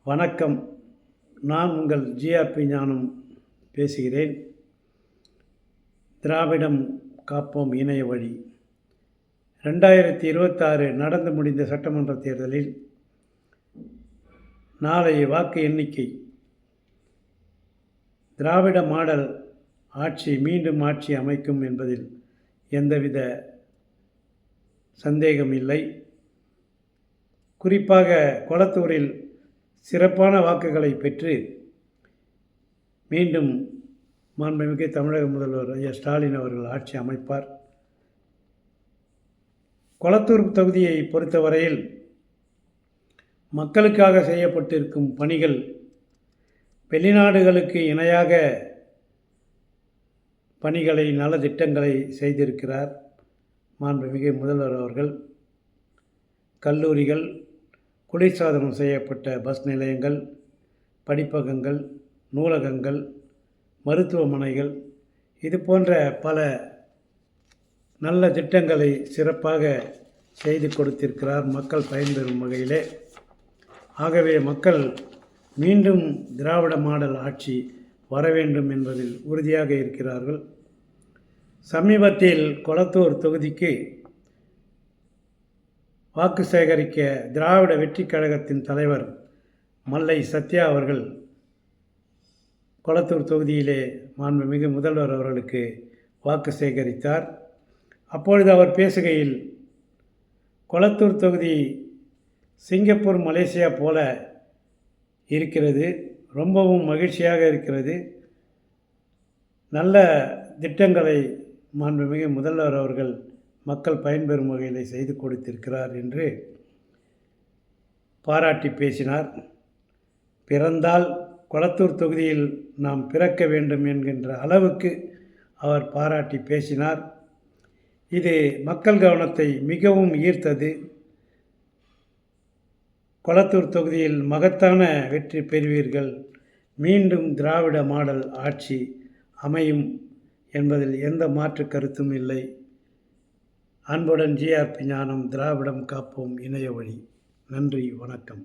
வணக்கம். நான் உங்கள் ஜிஆர்பி ஞானம் பேசுகிறேன். திராவிடம் காப்போம் இணைய வழி. 2026 நடந்து முடிந்த சட்டமன்ற தேர்தலில் நாளைய வாக்கு எண்ணிக்கை. திராவிட மாடல் ஆட்சி மீண்டும் ஆட்சி அமைக்கும் என்பதில் எந்தவித சந்தேகம் இல்லை. குறிப்பாக கொளத்தூரில் சிறப்பான வாக்குகளை பெற்று மீண்டும் மாண்புமிகு தமிழக முதல்வர் ஐயா ஸ்டாலின் அவர்கள் ஆட்சி அமைப்பார். கொளத்தூர் தொகுதியை பொறுத்தவரையில் மக்களுக்காக செய்யப்பட்டிருக்கும் பணிகள் வெளிநாடுகளுக்கு இணையாக பணிகளை, நலத்திட்டங்களை செய்திருக்கிறார் மாண்புமிகு முதல்வர் அவர்கள். கல்லூரிகள், குளிர்சாதனம் செய்யப்பட்ட பஸ் நிலையங்கள், படிப்பகங்கள், நூலகங்கள், மருத்துவமனைகள், இது போன்ற பல நல்ல திட்டங்களை சிறப்பாக செய்து கொடுத்திருக்கிறார் மக்கள் பயன்பெறும் வகையிலே. ஆகவே மக்கள் மீண்டும் திராவிட மாடல் ஆட்சி வர வேண்டும் என்பதில் உறுதியாக இருக்கிறார்கள். சமீபத்தில் கொளத்தூர் தொகுதிக்கு வாக்கு சேகரிக்க திராவிட வெற்றி கழகத்தின் தலைவர் மல்லை சத்யா அவர்கள் கொளத்தூர் தொகுதியிலே மாண்புமிகு முதல்வர் அவர்களுக்கு வாக்கு சேகரித்தார். அப்பொழுது அவர் பேசுகையில், கொளத்தூர் தொகுதி சிங்கப்பூர், மலேசியா போல இருக்கிறது, ரொம்பவும் மகிழ்ச்சியாக இருக்கிறது, நல்ல திட்டங்களை மாண்புமிகு முதல்வர் அவர்கள் மக்கள் பயன்பெறும் வகையில் செய்து கொடுத்திருக்கிறார் என்று பாராட்டி பேசினார். பிறந்தால் கொளத்தூர் தொகுதியில் நாம் பிறக்க வேண்டும் என்கின்ற அளவுக்கு அவர் பாராட்டி பேசினார். இது மக்கள் கவனத்தை மிகவும் ஈர்த்தது. கொளத்தூர் தொகுதியில் மகத்தான வெற்றி பெறுவீர்கள், மீண்டும் திராவிட மாடல் ஆட்சி அமையும் என்பதில் எந்த மாற்று கருத்தும் இல்லை. அன்புடன் ஜிஆர்பி ஞானம், திராவிடம் காப்போம் இணைய வழி. நன்றி, வணக்கம்.